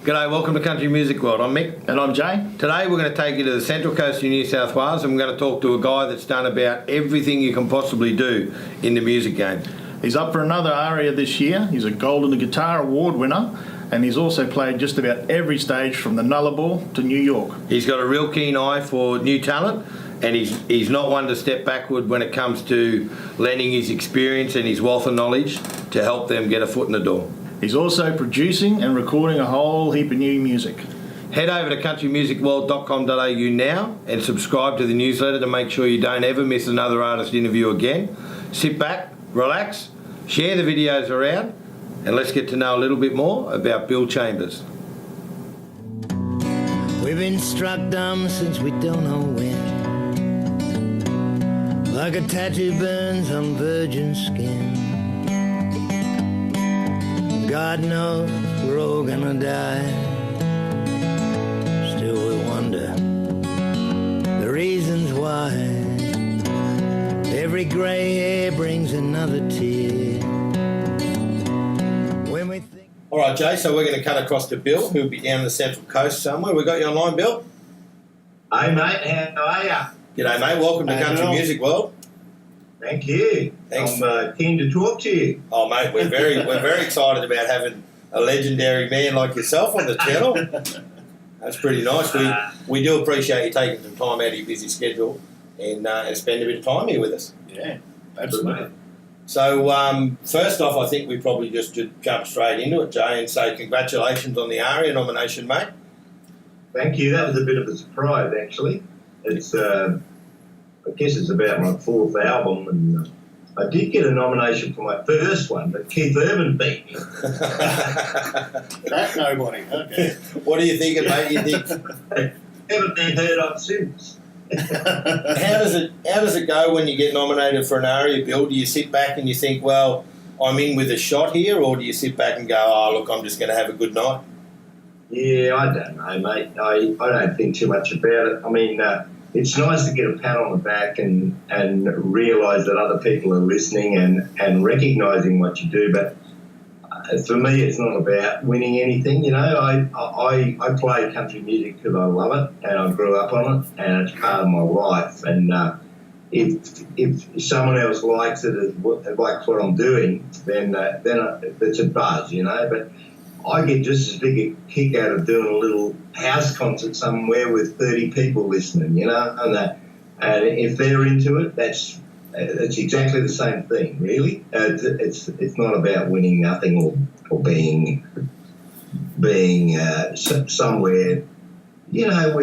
G'day, welcome to Country Music World. I'm Mick. And I'm Jay. Today we're going to take you to the Central Coast of New South Wales and we're going to talk to a guy that's done about everything you can possibly do in the music game. He's up for another Aria this year. He's a Golden Guitar Award winner, and he's also played just about every stage from the Nullarbor to New York. He's got a real keen eye for new talent, and he's not one to step backward when it comes to lending his experience and his wealth of knowledge to help them get a foot in the door. He's also producing and recording a whole heap of new music. Head over to countrymusicworld.com.au now and subscribe to the newsletter to make sure you don't ever miss another artist interview again. Sit back, relax, share the videos around, and let's get to know a little bit more about Bill Chambers. We've been struck dumb since we don't know when, like a tattoo burns on virgin skin. God knows we're all gonna die. Still we wonder the reasons why. Every grey hair brings another tear. When we think. All right, Jay, so we're going to cut across to Bill, who'll be down the Central Coast somewhere. We got you online, Bill? Hey mate, how are ya? G'day, mate. Welcome to Country Music World. Thank you. Thanks. I'm keen to talk to you. Oh, mate, we're very excited about having a legendary man like yourself on the channel. That's pretty nice. We do appreciate you taking some time out of your busy schedule and spend a bit of time here with us. Yeah, absolutely. So, first off, I think we probably just should jump straight into it, Jay, and say congratulations on the Aria nomination, mate. Thank you. That was a bit of a surprise, actually. It's, I guess it's about my fourth album, and I did get a nomination for my first one, but Keith Urban beat me. That nobody. Okay. What do you think, mate? You think Haven't been heard of since. how does it go when you get nominated for an Aria, Bill? Do you sit back and you think, well, I'm in with a shot here, or do you sit back and go, oh, look, I'm just going to have a good night? Yeah, I don't know, mate. I don't think too much about it. I mean, it's nice to get a pat on the back and realise that other people are listening and recognising what you do. But for me, it's not about winning anything. You know, I play country music because I love it and I grew up on it and it's part of my life. And if someone else likes it, likes what I'm doing, then it's a buzz, you know. But I get just as big a kick out of doing a little house concert somewhere with 30 people listening, you know, and if they're into it, that's exactly the same thing, really. It's not about winning nothing or being somewhere, you know,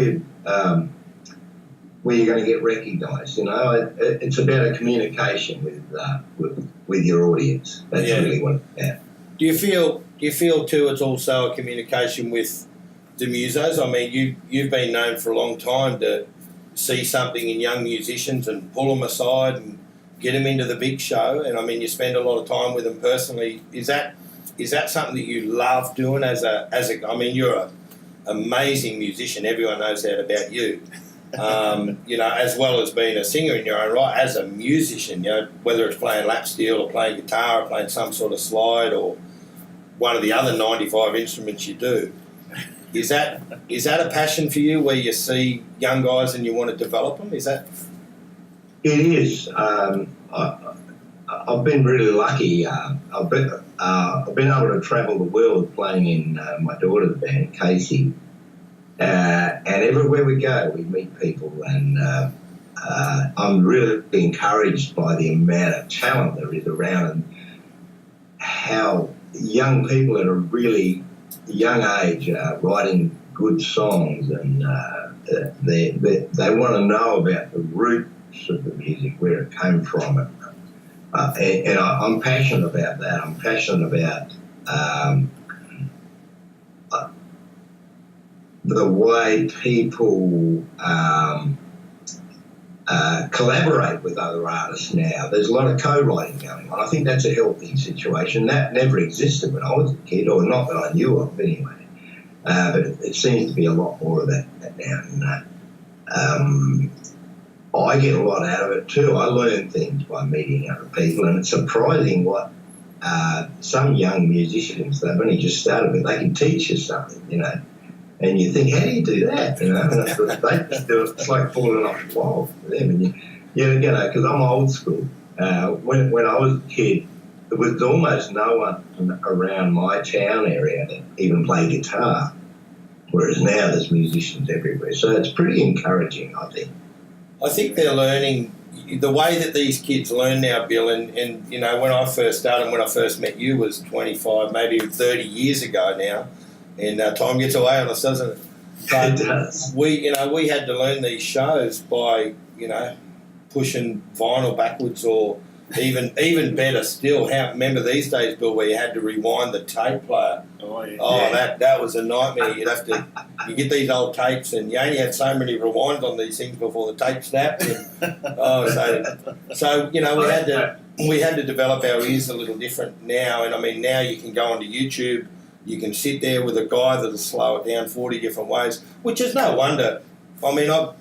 where you're going to get recognised. You know, it's about a communication with your audience. That's really what it's about. Do you feel too it's also a communication with the musos? I mean, you've been known for a long time to see something in young musicians and pull them aside and get them into the big show. And I mean, you spend a lot of time with them personally. Is that something that you love doing as a? I mean, you're an amazing musician. Everyone knows that about you. You know, as well as being a singer in your own right, as a musician, you know, whether it's playing lap steel or playing guitar or playing some sort of slide or one of the other 95 instruments you do. Is that a passion for you where you see young guys and you want to develop them? Is that? It is. I've been really lucky. I've been able to travel the world playing in my daughter's band, Kasey. And everywhere we go, we meet people, and I'm really encouraged by the amount of talent there is around and how young people at a really young age are writing good songs, and they want to know about the roots of the music, where it came from. And I'm passionate about that. I'm passionate about the way people collaborate with other artists now. There's a lot of co-writing going on. I think that's a healthy situation. That never existed when I was a kid, or not that I knew of anyway. But it seems to be a lot more of that now. And I get a lot out of it too. I learn things by meeting other people, and it's surprising what some young musicians, they've only just started, but they can teach you something, you know. And you think, how do you do that? You know, and they just do it. It's like falling off the wall for them. And you know, because I'm old school. When I was a kid, there was almost no one around my town area that even played guitar, whereas now there's musicians everywhere. So it's pretty encouraging, I think. I think they're learning the way that these kids learn now, Bill, and you know, when I first started, when I first met you was 25, maybe 30 years ago now, and time gets away on us, doesn't it? But It does. we had to learn these shows by, you know, pushing vinyl backwards, or even better still, remember these days, Bill, where you had to rewind the tape player. Oh, yeah. Oh, that was a nightmare. You get these old tapes, and you only had so many rewinds on these things before the tape snapped. And, so you know, we had to develop our ears a little different now. And I mean, now you can go onto YouTube, you can sit there with a guy that'll slow it down 40 different ways, which is no wonder. I mean, I've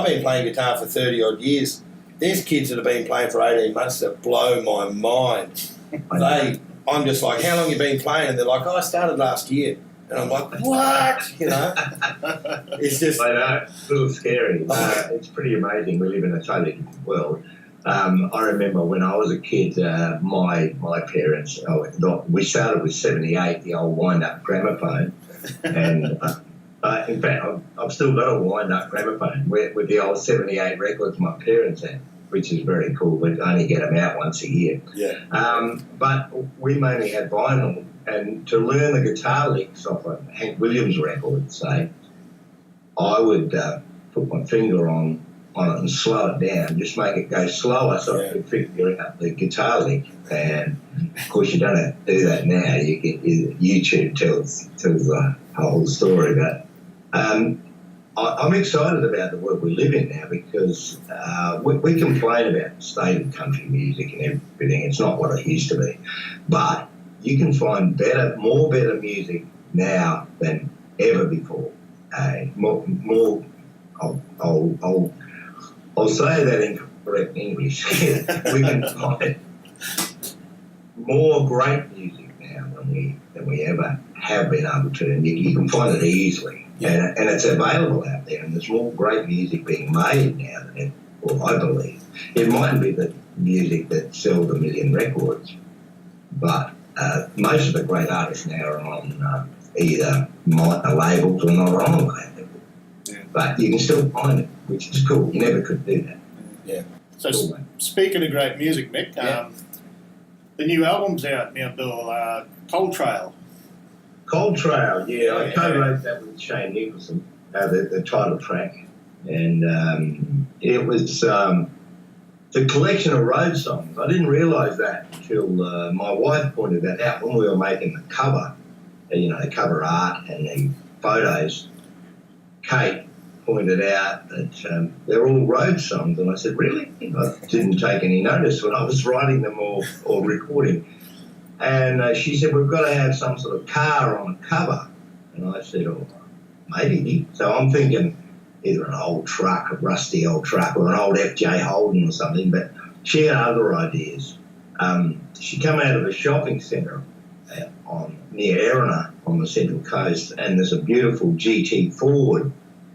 been playing guitar for 30 odd years. There's kids that have been playing for 18 months that blow my mind. I'm just like, how long you been playing? And they're like, oh, I started last year. And I'm like, what? You know? It's just... I know. It's a little scary. It's pretty amazing. We live in a totally different world. I remember when I was a kid, my parents, we started with 78, the old wind-up gramophone. And in fact, I've still got a wind-up gramophone with the old 78 records my parents had, which is very cool. We only get them out once a year. Yeah. But we mainly had vinyl. And to learn the guitar licks off a Hank Williams record, say, I would put my finger on it and slow it down, just make it go slower so I could figure out the guitar lick. And, of course, you don't have to do that now. You get YouTube tells the whole story. But I'm excited about the world we live in now, because we complain about the state of country music and everything. It's not what it used to be. But you can find more better music now than ever before. I'll say that in correct English. We can find more great music now than we ever have been able to, and you can find it easily. Yeah. And it's available out there, and there's more great music being made now than ever. Well, I believe it might be the music that sells 1 million records, but most of the great artists now are on either minor labels or not on a label. Yeah. But you can still find it, which is cool. You never could do that. Yeah. So speaking of great music, Mick, the new album's out now, Bill. Cold Trail. Cold Trail, yeah. I co-wrote that with Shane Nicholson, the title track, and it was the collection of road songs. I didn't realise that until my wife pointed that out when we were making the cover, the cover art and the photos. Kate pointed out that they're all road songs, and I said, really? I didn't take any notice when I was writing them or recording. And she said, we've got to have some sort of car on the cover. And I said, oh, maybe. So I'm thinking either an old truck, a rusty old truck, or an old FJ Holden or something, but she had other ideas. She came out of a shopping centre near Erina on the Central Coast, and there's a beautiful GT Ford,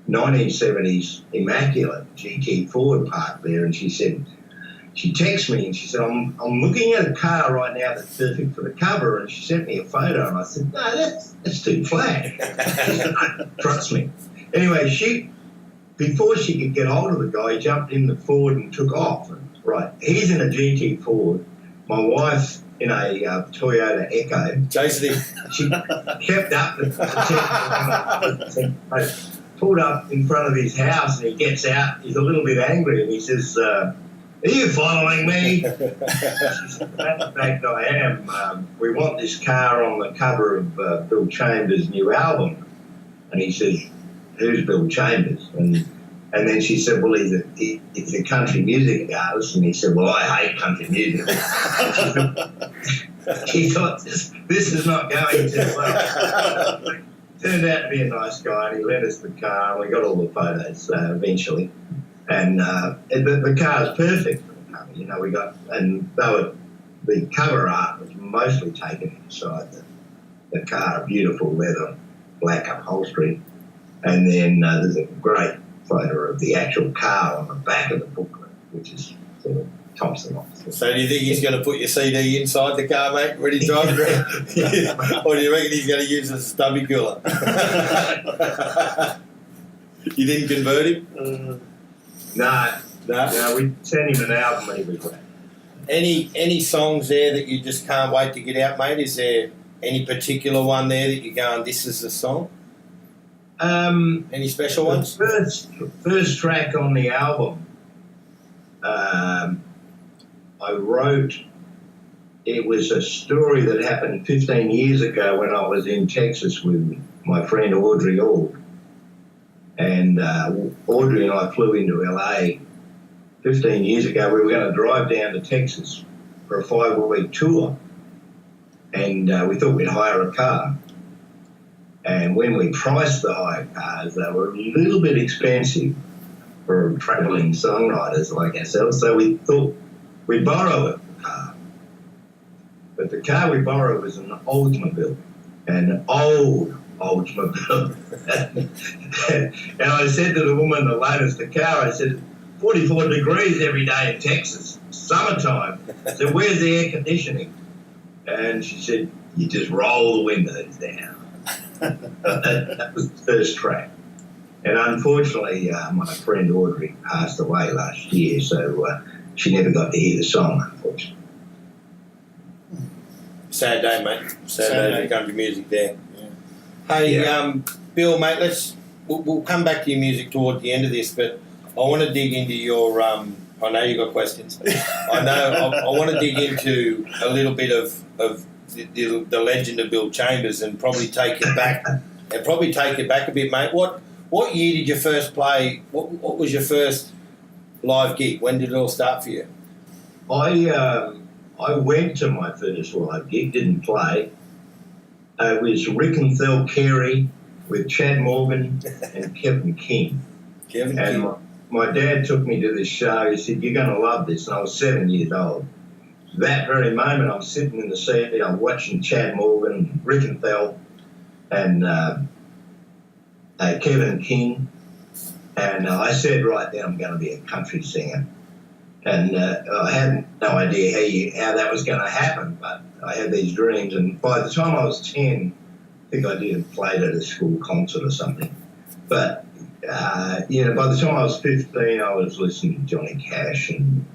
1970s immaculate GT Ford parked there, and she texted me and she said, I'm looking at a car right now that's perfect for the cover, and she sent me a photo, and I said, no, that's too flat. She said, no, trust me. Anyway, before she could get hold of the guy, he jumped in the Ford and took off. Right, he's in a GT Ford. My wife in a Toyota Echo. Chasing him. She kept up pulled up in front of his house, and he gets out. He's a little bit angry, and he says, are you following me? She said, in fact, I am. We want this car on the cover of Bill Chambers' new album. And he says, who's Bill Chambers? And then she said, well, he's a country music artist. And he said, well, I hate country music. She thought, this is not going too well. Turned out to be a nice guy, and he lent us the car, and we got all the photos eventually. And the car's perfect for the cover. We got, and they were the cover art was mostly taken inside the car, beautiful leather, black upholstery. And then there's a great photo of the actual car on the back of the booklet, which is sort of tops it off. So do you think he's going to put your CD inside the car, mate, when he drives around? Or do you reckon he's going to use it as a stubby cooler? You didn't convert him? No, No? we sent him an album every week. Any songs there that you just can't wait to get out, mate? Is there any particular one there that you're going, this is the song? Any special ones? First track on the album, I wrote, it was a story that happened 15 years ago when I was in Texas with my friend Aria Award. And Audrey and I flew into LA 15 years ago. We were going to drive down to Texas for a 5-week tour. And we thought we'd hire a car. And when we priced the hire cars, they were a little bit expensive for travelling songwriters like ourselves. So we thought we'd borrow a car. But the car we borrowed was an Oldsmobile, an old Oldsmobile. And I said to the woman that loaned us the car, I said, 44 degrees every day in Texas, summertime. I said, where's the air conditioning? And she said, you just roll the windows down. That was the first track. And unfortunately, my friend Audrey passed away last year, so she never got to hear the song, unfortunately. Sad day, mate. Sad day for country music there. Yeah. Hey, Bill, mate, we'll come back to your music toward the end of this, but I want to dig into your. I know you got questions. I know. I want to dig into a little bit of the legend of Bill Chambers and probably take it back. A bit, mate. What year did you first play? What was your first live gig? When did it all start for you? I went to my first live gig, didn't play. It was Rick and Thel Carey with Chad Morgan and Kevin King. My dad took me to this show. He said, you're going to love this. And I was 7 years old. That very moment, I'm sitting in the seat, I'm watching Chad Morgan, Rick and Thel, and Kevin King. And I said right then, I'm going to be a country singer. And I had no idea how that was going to happen, but I had these dreams. And by the time I was 10, I think I did have played at a school concert or something. But, by the time I was 15, I was listening to Johnny Cash and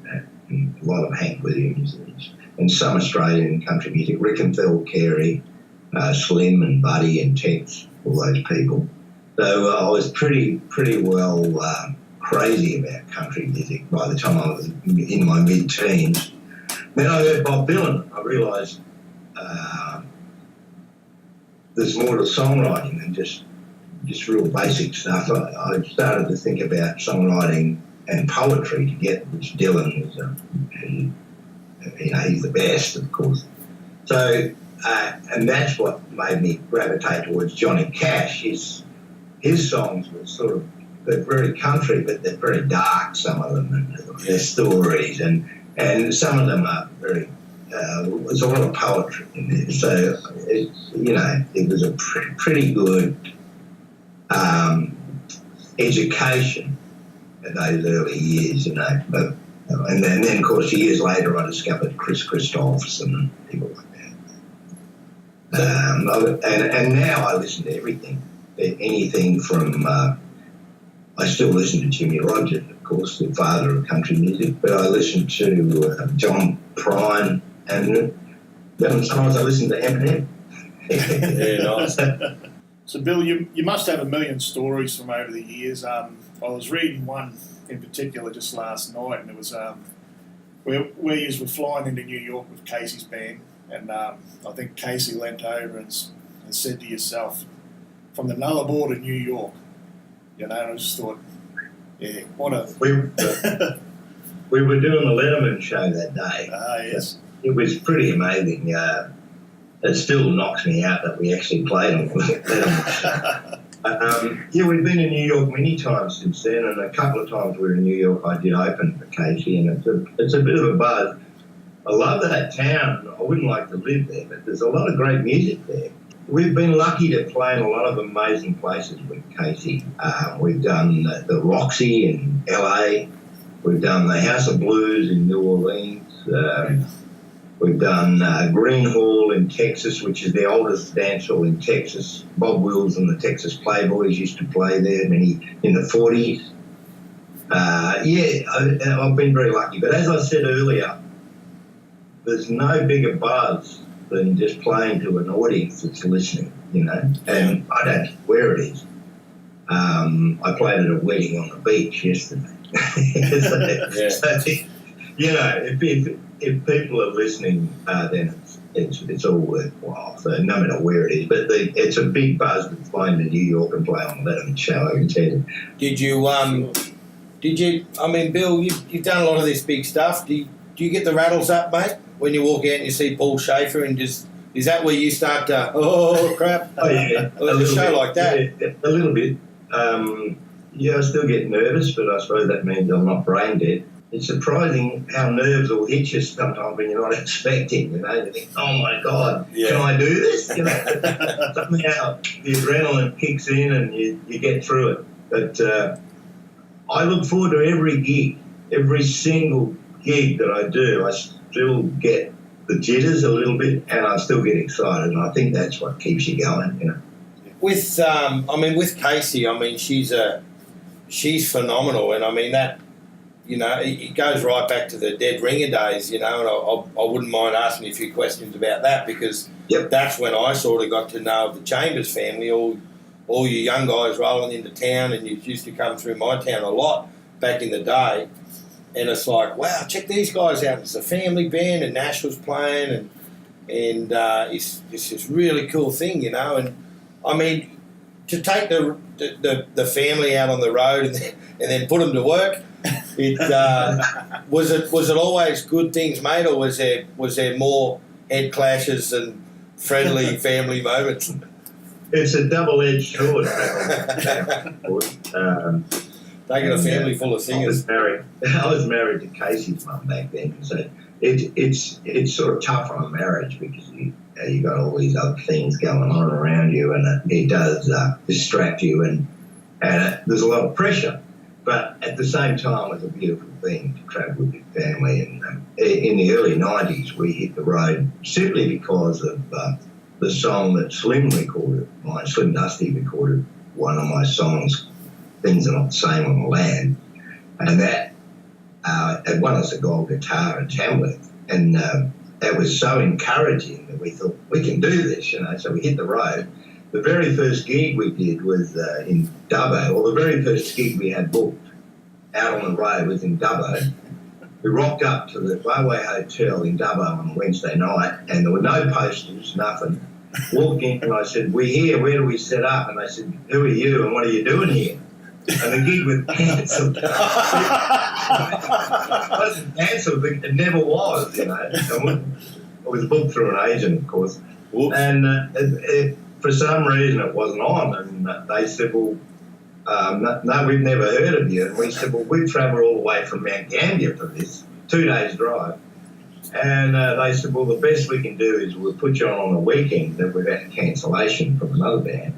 a lot of Hank Williams and some Australian country music, Rick and Thel Carey, Slim and Buddy and Tex, all those people. So I was pretty well crazy about country music by the time I was in my mid-teens. Then I heard Bob Dylan. I realised there's more to songwriting than just real basic stuff. I started to think about songwriting and poetry to get, which Dylan was, he's the best, of course. So, and that's what made me gravitate towards Johnny Cash. His songs were they're very country, but they're very dark, some of them, and their stories, and some of them are very, there's a lot of poetry in there. So, it was a pretty good education in those early years, But, and then, of course, years later, I discovered Chris Christopherson and people like that. And now I listen to everything, anything from. I still listen to Jimmy Rogers, of course, the father of country music, but I listen to John Prine, and sometimes I listen to Eminem. Yeah, nice. So, Bill, you must have a million stories from over the years. I was reading one in particular just last night, and it was where you were flying into New York with Kasey's band, and I think Kasey leant over and said to yourself, from the Nullarbor to New York, and I just thought, yeah, what a... We were doing the Letterman show that day. Ah, yes. It was pretty amazing. It still knocks me out that we actually played on the Letterman show. We've been in New York many times since then, and a couple of times we were in New York, I did open for Kasey, and it's a bit of a buzz. I love that town. I wouldn't like to live there, but there's a lot of great music there. We've been lucky to play in a lot of amazing places with Kasey. We've done the Roxy in LA. We've done the House of Blues in New Orleans. We've done Green Hall in Texas, which is the oldest dance hall in Texas. Bob Wills and the Texas Playboys used to play there in the 40s. I've been very lucky. But as I said earlier, there's no bigger buzz than just playing to an audience that's listening, you know. And I don't care where it is. I played at a wedding on the beach yesterday. So, you know, if people are listening, then it's all worthwhile. So no matter where it is, but it's a big buzz to fly into New York and play on a Letterman show. I can tell you. Did you? I mean, Bill, you've done a lot of this big stuff. Do you get the rattles up, mate, when you walk out and you see Paul Schaefer and just? Is that where you start to? Oh crap! Oh yeah, a show bit, like that. Yeah, a little bit. I still get nervous, but I suppose that means I'm not brain dead. It's surprising how nerves will hit you sometimes when you're not expecting, you know. You think, oh my God, can I do this? You know, somehow the adrenaline kicks in and you get through it. But I look forward to every gig, every single gig that I do. I still get the jitters a little bit and I still get excited, and I think that's what keeps you going, you know. With Kasey, she's phenomenal, and I mean that, you know, it goes right back to the Dead Ringer days, you know, and I wouldn't mind asking you a few questions about that because that's when I sort of got to know the Chambers family, all you young guys rolling into town, and you used to come through my town a lot back in the day, and it's like, wow, check these guys out. It's a family band, and Nash was playing, and it's this really cool thing, you know, and I mean, to take the family out on the road and then put them to work, was it always good things, mate, or was there more head clashes and friendly family moments? It's a double-edged sword. Taking a family full of singers. I was married to Kasey's mum back then, so it's sort of tough on a marriage because you got all these other things going on around you, and it does distract you, and there's a lot of pressure. But at the same time, it's a beautiful thing to travel with your family. And in the early 90s, we hit the road simply because of the song that Slim recorded. Slim Dusty recorded one of my songs, Things Are Not the Same on the Land. And that it won us a gold guitar in Tamworth. And that was so encouraging that we thought, we can do this, you know. So we hit the road. The very first gig we did was in Dubbo, or the very first gig we had booked out on the road was in Dubbo. We rocked up to the Railway Hotel in Dubbo on a Wednesday night, and there were no posters, nothing. Walked in and I said, we're here, where do we set up? And they said, who are you and what are you doing here? And the gig was cancelled. It wasn't cancelled, but it never was, you know. It was booked through an agent, of course. Whoops. And for some reason it wasn't on, and they said, well, no, we've never heard of you. And we said, well, we've travelled all the way from Mount Gambier for this, 2 days drive. And they said, well, the best we can do is we'll put you on a weekend without cancellation from another band.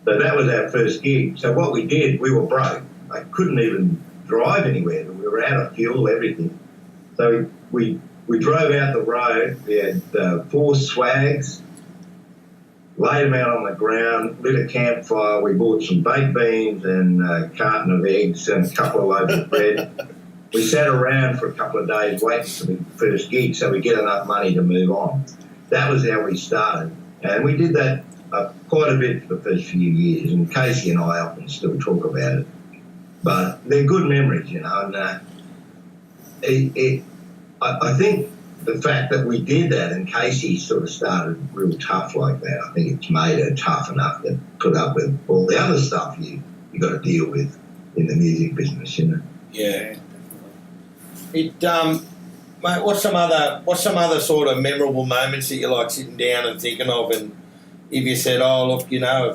So that was our first gig. So what we did, we were broke. I couldn't even drive anywhere. We were out of fuel, everything. So we drove out the road. We had 4 swags, laid them out on the ground, lit a campfire. We bought some baked beans and a carton of eggs and a couple of loaves of bread. We sat around for a couple of days waiting for the first gig so we get enough money to move on. That was how we started. And we did that quite a bit for the first few years. And Kasey and I often still talk about it. But they're good memories, you know. And I think the fact that we did that and Kasey sort of started real tough like that, I think it's made her tough enough to put up with all the other stuff you got to deal with in the music business, you know. Yeah. It, mate, what's some other sort of memorable moments that you like sitting down and thinking of, and if you said, oh look, you know,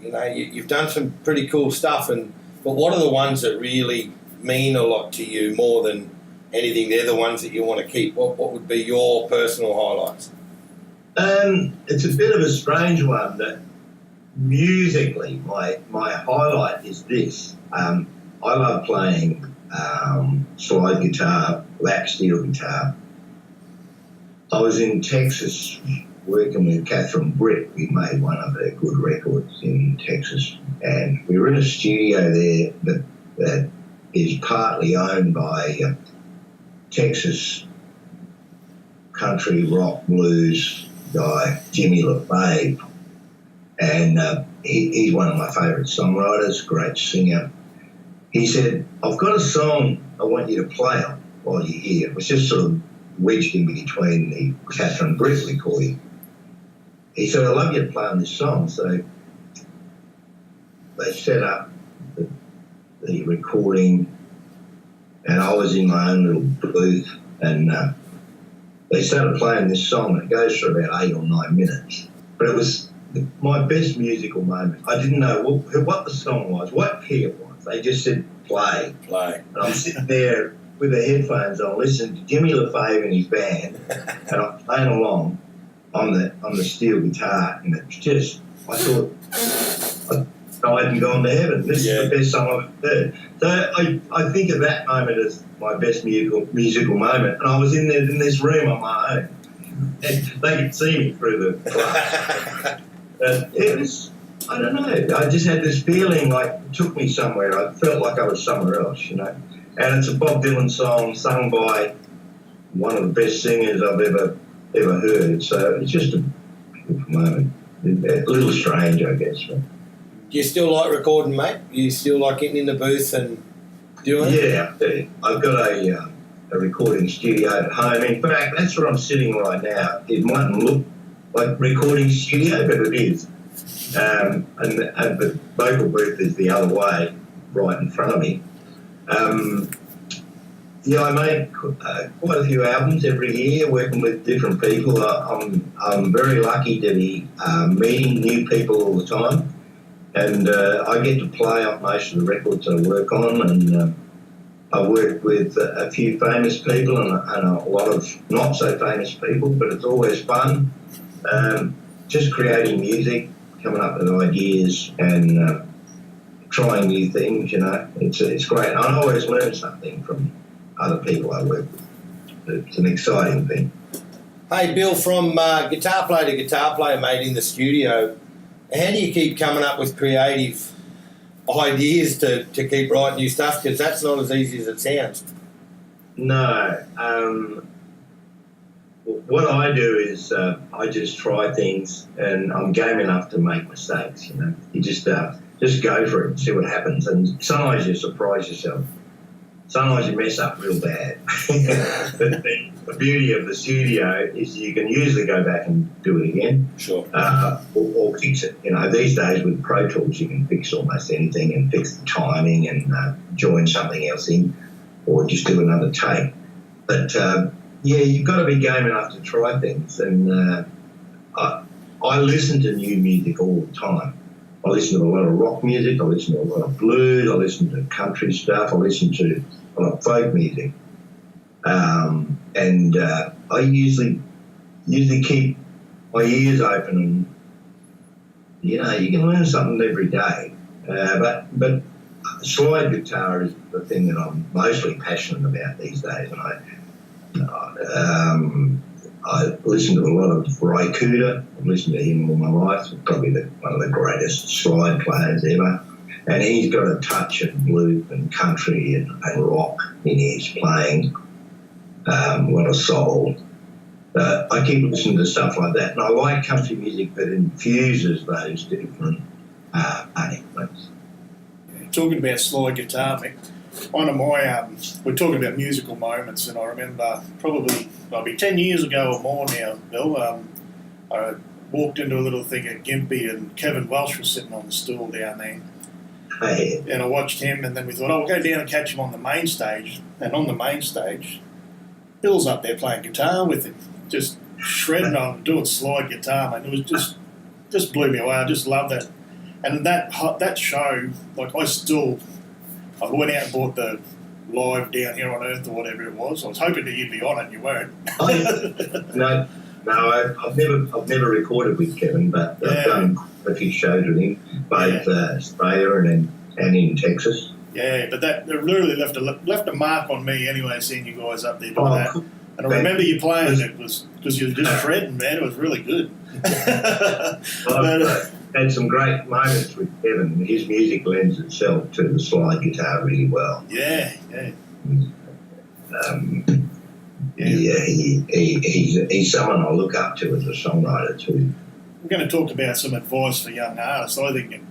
you've done some pretty cool stuff, but what are the ones that really mean a lot to you more than anything, they're the ones that you want to keep. What would be your personal highlights? It's a bit of a strange one. That musically, my highlight is this. I love playing slide guitar, lap steel guitar. I was in Texas working with Catherine Britt. We made one of her good records in Texas, and we were in a studio there that is partly owned by Texas country rock blues guy Jimmy LaFave, and he's one of my favourite songwriters, great singer. He said, "I've got a song I want you to play on while you're here." It was just sort of wedged in between the Catherine Britt recording. He said, "I'd love you to play on this song." So they set up the recording, and I was in my own little booth, and they started playing this song. It goes for about 8 or 9 minutes, but it was my best musical moment. I didn't know what the song was, what key it was. They just said play. Play. And I'm sitting there with the headphones on, listening to Jimmy LaFave and his band, and I'm playing along on the steel guitar, and it's just, I thought I hadn't gone to heaven. This is the best song I've heard. So I think of that moment as my best musical moment, and I was in this room on my own, and they could see me through the glass. It was, I don't know, I just had this feeling like it took me somewhere. I felt like I was somewhere else, you know. And it's a Bob Dylan song sung by one of the best singers I've ever heard. So it's just a beautiful moment. A little strange, I guess. But. Do you still like recording, mate? You still like getting in the booth and doing it? Yeah, I do. I've got a recording studio at home. In fact, that's where I'm sitting right now. It mightn't look like a recording studio, but it is. And the vocal booth is the other way, right in front of me. I make quite a few albums every year, working with different people. I'm very lucky to be meeting new people all the time, and I get to play on most of the records I work on, and I work with a few famous people and a lot of not so famous people, but it's always fun. Just creating music, coming up with ideas, and trying new things, you know. It's great. I always learn something from other people I work with. It's an exciting thing. Hey, Bill, from guitar player to guitar player, mate, in the studio, how do you keep coming up with creative ideas to keep writing new stuff? Because that's not as easy as it sounds. No. What I do is I just try things, and I'm game enough to make mistakes, you know. You just go for it and see what happens. And sometimes you surprise yourself. Sometimes you mess up real bad. But the beauty of the studio is you can usually go back and do it again. Sure. Or fix it. You know, these days with Pro Tools you can fix almost anything and fix the timing and join something else in, or just do another take. But you've got to be game enough to try things. And I listen to new music all the time. I listen to a lot of rock music, I listen to a lot of blues, I listen to country stuff, I listen to a lot of folk music. And I usually keep my ears open, and, you know, you can learn something every day. But slide guitar is the thing that I'm mostly passionate about these days. And I listen to a lot of Ray Cooder. I've listened to him all my life. He's probably one of the greatest slide players ever. And he's got a touch of blues and country and rock in his playing. A lot of soul. I keep listening to stuff like that. And I like country music that infuses those different instruments. Talking about slide guitar, Mick, one of my, we're talking about musical moments, and I remember probably, it'll be 10 years ago or more now, Bill, I walked into a little thing at Gympie, and Kevin Welsh was sitting on the stool down there. Hey. And I watched him, and then we thought, we'll go down and catch him on the main stage. And on the main stage, Bill's up there playing guitar with him, just shredding on, doing slide guitar, man. It was just blew me away. I just love that. And that show, like I went out and bought the live down here on Earth or whatever it was. I was hoping that you'd be on it, and you weren't. No, I've never recorded with Kevin, but I've done a few shows with him, both Australia and in Texas. Yeah, but that really left a mark on me anyway, seeing you guys up there doing that. Cool. And I remember you playing it was because you were just shredding, man. It was really good. I've had some great moments with Kevin. His music lends itself to the slide guitar really well. Yeah. He's someone I look up to as a songwriter too. We're going to talk about some advice for young artists. I think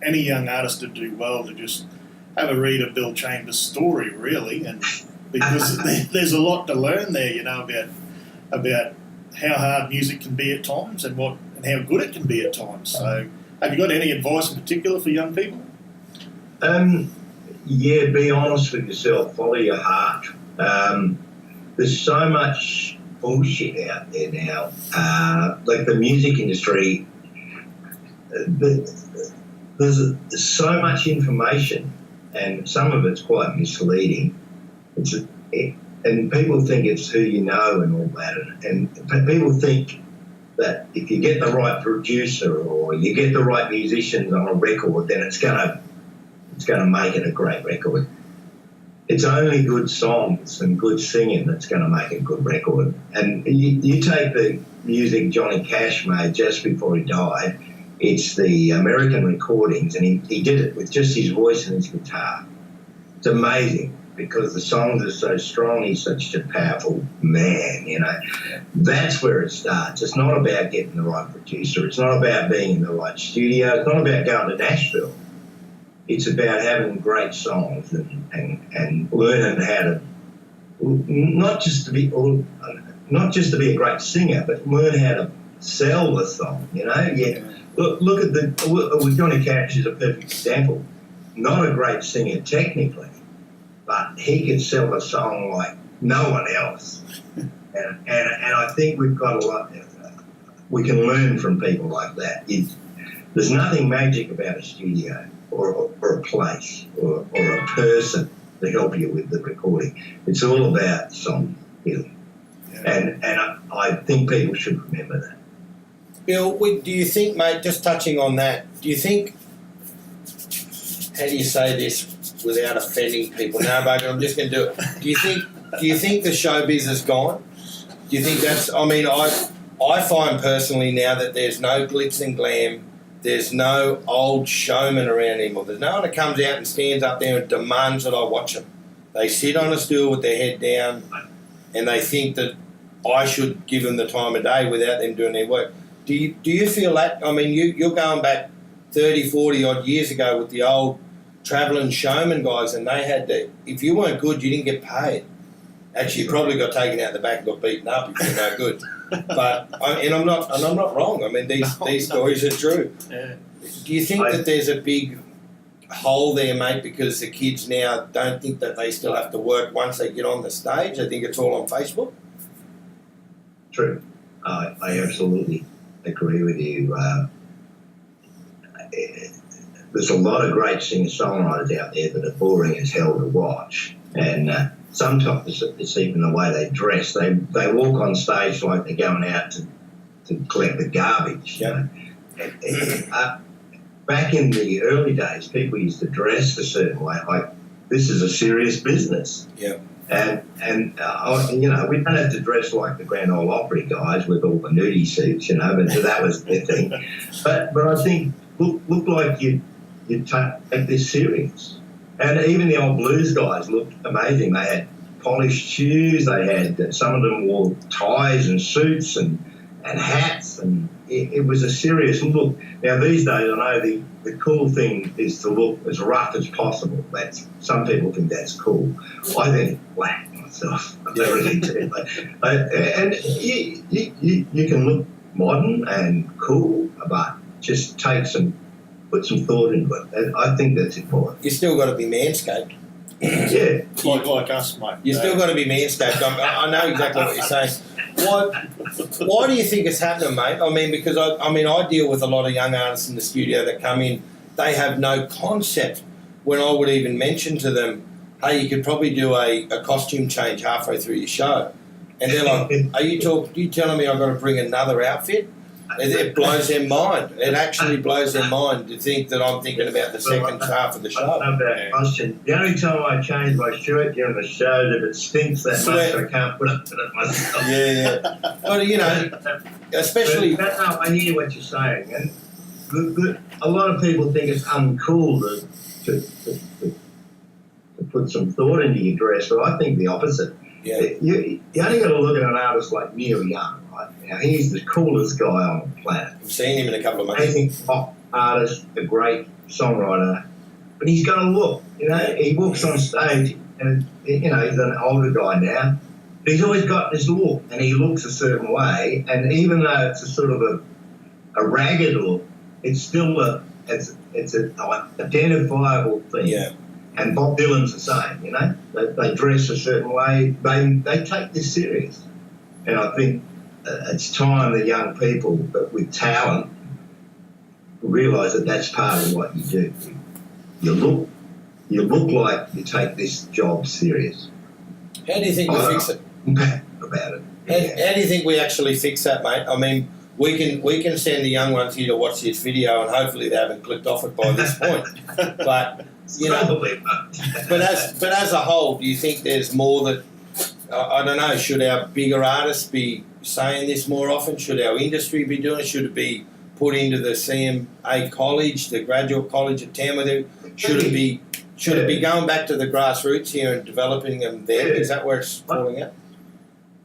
any young artist would do well to just have a read of Bill Chambers' story, really, and because there's a lot to learn there, about how hard music can be at times and how good it can be at times. So, have you got any advice in particular for young people? Be honest with yourself. Follow your heart. There's so much bullshit out there now. Like the music industry, there's so much information, and some of it's quite misleading. And people think it's who you know and all that, and people think that if you get the right producer or you get the right musicians on a record, then it's gonna make it a great record. It's only good songs and good singing that's going to make a good record. And you take the music Johnny Cash made just before he died. It's the American recordings, and he did it with just his voice and his guitar. It's amazing because the songs are so strong. He's such a powerful man, That's where it starts. It's not about getting the right producer. It's not about being in the right studio. It's not about going to Nashville. It's about having great songs and learning how to not just to be a great singer, but learn how to sell the song. Look at with Johnny Cash is a perfect example. Not a great singer technically, but he can sell a song like no one else. And I think we've got a lot. We can learn from people like that. There's nothing magic about a studio or a place or a person to help you with the recording. It's all about song feeling. Yeah. And I think people should remember that. Bill, do you think, mate, just touching on that, do you think, how do you say this without offending people? No, but I'm just going to do it. Do you think the showbiz is gone? Do you think that's, I find personally now that there's no glitz and glam. There's no old showman around anymore. There's no one that comes out and stands up there and demands that I watch them. They sit on a stool with their head down and they think that I should give them the time of day without them doing their work. Do you feel that? You're going back 30, 40 odd years ago with the old travelling showman guys, and they had to, if you weren't good, you didn't get paid. Actually, you probably got taken out the back and got beaten up if you're no good. But I'm not wrong. These stories are true. Yeah. Do you think that there's a big hole there, mate, because the kids now don't think that they still have to work once they get on the stage? I think it's all on Facebook. True. I absolutely agree with you. There's a lot of great singer-songwriters out there that are boring as hell to watch, and sometimes it's even the way they dress. They walk on stage like they're going out to collect the garbage. Yep. Back in the early days, people used to dress a certain way. Like, this is a serious business. Yeah. And we don't have to dress like the Grand Ole Opry guys with all the nudie suits, but that was their thing. But I think look like you take this serious. And even the old blues guys looked amazing. They had polished shoes. They had, some of them wore ties and suits and hats, and it was a serious look. Now these days, I know the cool thing is to look as rough as possible. Some people think that's cool. I think it's whack myself. I really do. And you can look modern and cool, but just put some thought into it. And I think that's important. You still got to be manscaped. Yeah. Like us, mate. You still got to be manscaped. I know exactly what you're saying. Why do you think it's happening, mate? Because I deal with a lot of young artists in the studio that come in. They have no concept when I would even mention to them, hey, you could probably do a costume change halfway through your show. And they're like, are you telling me I've got to bring another outfit? It blows their mind. It actually blows their mind to think that I'm thinking about the second half of the show. I love that question. The only time I change my shirt during the show is if it stinks that much I can't put up with it myself. Yeah. But, you know, especially... But, I hear what you're saying. And a lot of people think it's uncool to put some thought into your dress, but I think the opposite. Yeah. You only got to look at an artist like Neil Young, right? Now, he's the coolest guy on the planet. I've seen him in a couple of months. Amazing pop artist, a great songwriter, but he's got a look. You know, he walks on stage, and you know he's an older guy now, but he's always got this look, and he looks a certain way. And even though it's a sort of a ragged look, it's still it's an identifiable thing. Yeah. And Bob Dylan's the same, you know. They dress a certain way. They take this serious. And I think it's time the young people with talent realise that that's part of what you do. You look like you take this job serious. How do you think we fix it? About it. How do you think we actually fix that, mate? I mean, we can send the young ones here to watch this video, and hopefully they haven't clicked off it by this point. But you know, but as a whole, do you think there's more that I don't know? Should our bigger artists be saying this more often? Should our industry be doing it? Should it be put into the CMA college, the graduate college at Tamworth? Should it be going back to the grassroots here and developing them there? Yeah. Is that where it's falling out?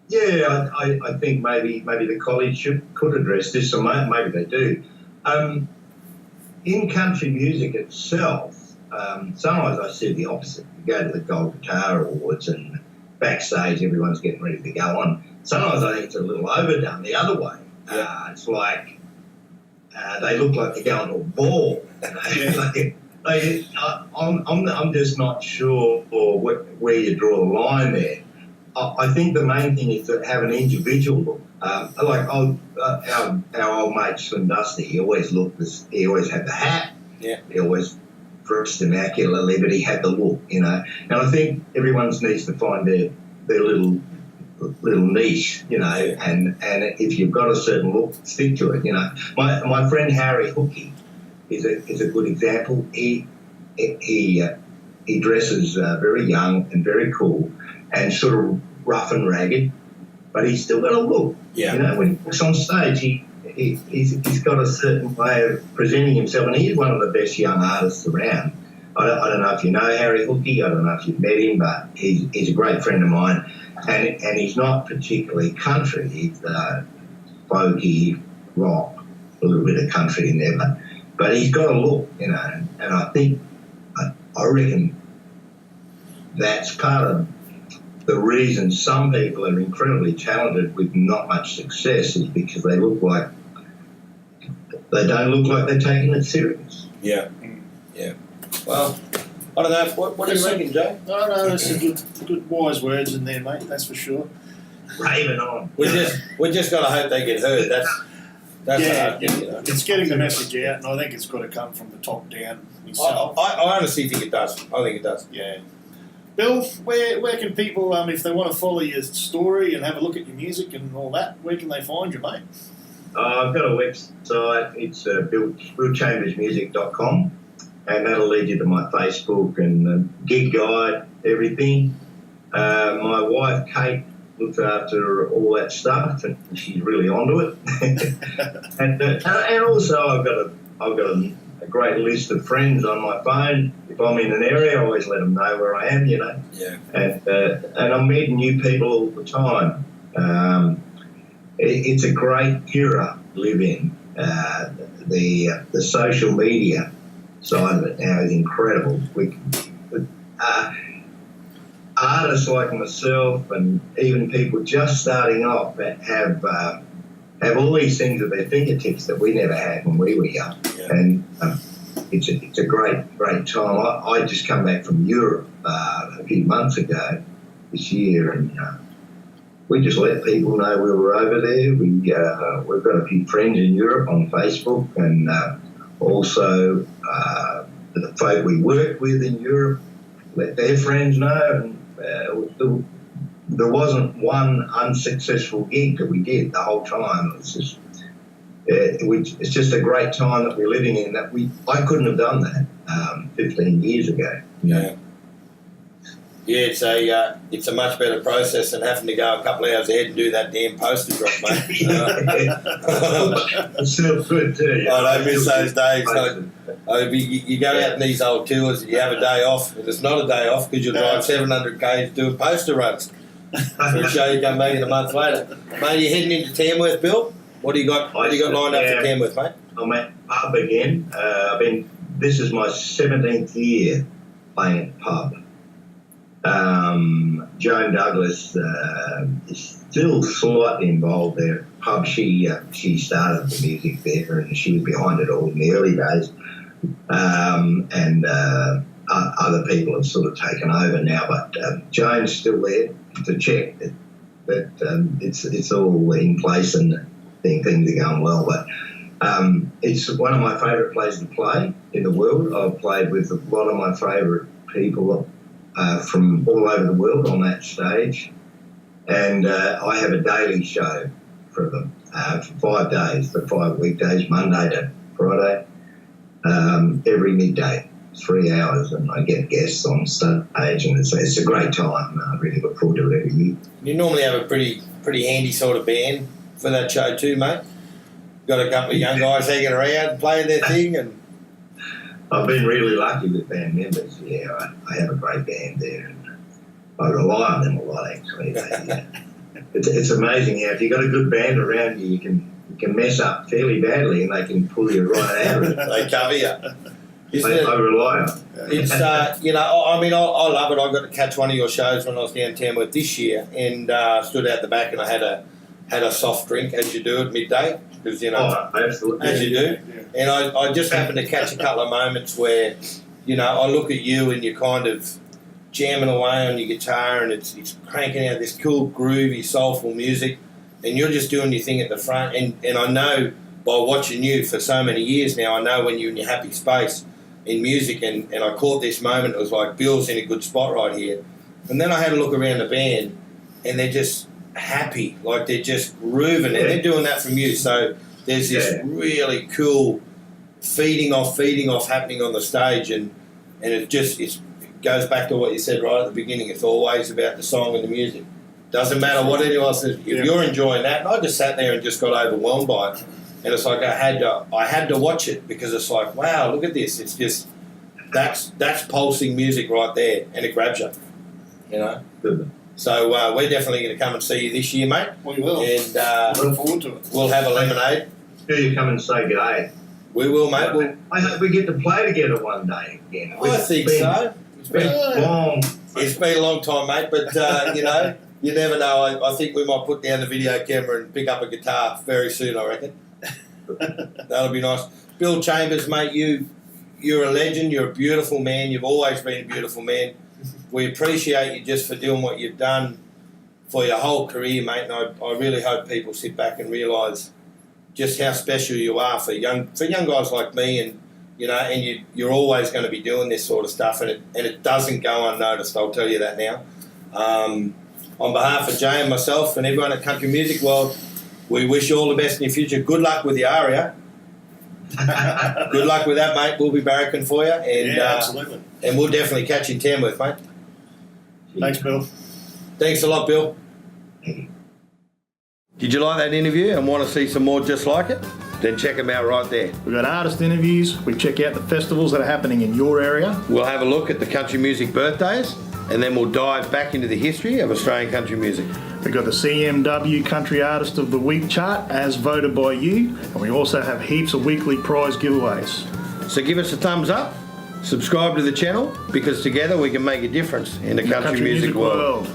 Yeah, I think maybe the college could address this, or maybe they do. In country music itself, sometimes I see the opposite. You go to the Gold Guitar Awards and backstage everyone's getting ready to go on. Sometimes I think it's a little overdone the other way. It's like they look like they're going to a ball. You know? I'm just not sure where you draw the line there. I think the main thing is to have an individual look. Like our old mate Slim Dusty, he always had the hat. Yeah. He always dressed immaculately, but he had the look, you know. And I think everyone needs to find their little niche, you know. And if you've got a certain look, stick to it, you know. My friend Harry Hookie is a good example. He dresses very young and very cool, and sort of rough and ragged, but he's still got a look. Yeah. You know, when he walks on stage, he's got a certain way of presenting himself, and he's one of the best young artists around. I don't know if you know Harry Hookie, I don't know if you've met him, but he's a great friend of mine, and he's not particularly country. He's folky, rock, a little bit of country in there, but he's got a look, you know, and I think, I reckon that's part of the reason some people are incredibly talented with not much success is because they don't look like they're taking it serious. Yeah. Well, I don't know. What do you reckon, Jay? No, that's a good wise words in there, mate. That's for sure. Raving on. We just got to hope they get heard. That's Yeah, you know. It's getting the message out, and I think it's got to come from the top down itself. I honestly think it does. I think it does. Yeah. Bill, where can people, if they want to follow your story and have a look at your music and all that, where can they find you, mate? I've got a website. It's billchambersmusic.com, and that'll lead you to my Facebook and gig guide, everything. My wife, Kate, looks after all that stuff, and she's really onto it. and also, I've got a great list of friends on my phone. If I'm in an area, I always let them know where I am, you know. Yeah. And I'm meeting new people all the time. It's a great era to live in. The social media side of it now is incredible. Artists like myself and even people just starting off have all these things at their fingertips that we never had when we were young. Yeah. And it's a great time. I just come back from Europe a few months ago this year, and we just let people know we were over there. We've got a few friends in Europe on Facebook, and also the folk we work with in Europe. let their friends know. And there wasn't one unsuccessful gig that we did the whole time. It was just, it's just a great time that we're living in. I couldn't have done that 15 years ago. Yeah. Yeah, it's a much better process than having to go a couple of hours ahead and do that damn poster drop, mate. It's still good too. I don't miss those days. You go out in these old tours and you have a day off, and it's not a day off because you drive 700 k's doing poster runs for a show you come back in a month later. Mate, you heading into Tamworth, Bill? What do you got? What do you got lined up for Tamworth, mate? I'm at pub again. This is my 17th year playing at pub. Joan Douglas is still slightly involved there. Pub, she started the music there, and she was behind it all in the early days. Other people have sort of taken over now, but Joan's still there to check that it's all in place and things are going well. But it's one of my favourite places to play in the world. I've played with a lot of my favourite people from all over the world on that stage, and I have a daily show for them for 5 days, for 5 weekdays, Monday to Friday, every midday, 3 hours, and I get guests on stage, and it's a great time. I really look forward to it every year. You normally have a pretty handy sort of band for that show too, mate. Got a couple of young guys hanging around and playing their thing, and I've been really lucky with band members. Yeah, I have a great band there, and I rely on them a lot. Actually, it's amazing how if you've got a good band around you, you can mess up fairly badly, and they can pull you right out of it. They cover you. I rely on. It's I mean, I love it. I got to catch one of your shows when I was down Tamworth this year, and stood out the back, and I had a soft drink, as you do at midday, because absolutely, as you do. And I just happened to catch a couple of moments where, I look at you and you're kind of jamming away on your guitar, and it's cranking out this cool, groovy, soulful music, and you're just doing your thing at the front. And I know by watching you for so many years now, I know when you're in your happy space in music, and I caught this moment. It was like, Bill's in a good spot right here. And then I had a look around the band, and they're just happy, like they're just grooving, and they're doing that from you. So there's this really cool feeding off happening on the stage, and it goes back to what you said right at the beginning. It's always about the song and the music. Doesn't matter what anyone says. If you're enjoying that, and I just sat there and just got overwhelmed by it. And it's like I had to watch it, because it's like, wow, look at this. It's just that's pulsing music right there, and it grabs you. Good. So we're definitely going to come and see you this year, mate. We will. And look forward to it. We'll have a lemonade. Do you come and say good day? We will, mate. I hope we get to play together one day again. I think so. It's been long. It's been a long time, mate, but you never know. I think we might put down the video camera and pick up a guitar very soon, I reckon. That'll be nice. Bill Chambers, mate, you're a legend. You're a beautiful man. You've always been a beautiful man. We appreciate you just for doing what you've done for your whole career, mate, and I really hope people sit back and realise just how special you are for young guys like me, and you're always going to be doing this sort of stuff, and it doesn't go unnoticed. I'll tell you that now. On behalf of Jay and myself and everyone at Country Music World, we wish you all the best in your future. Good luck with the Aria. Good luck with that, mate. We'll be barracking for you, and absolutely. And we'll definitely catch you in Tamworth, mate. Thanks, Bill. Thanks a lot, Bill. Did you like that interview and want to see some more just like it? Then check them out right there. We've got artist interviews. We check out the festivals that are happening in your area. We'll have a look at the country music birthdays, and then we'll dive back into the history of Australian country music. We've got the CMW Country Artist of the Week chart as voted by you, and we also have heaps of weekly prize giveaways. So give us a thumbs up, subscribe to the channel, because together we can make a difference in the country music world.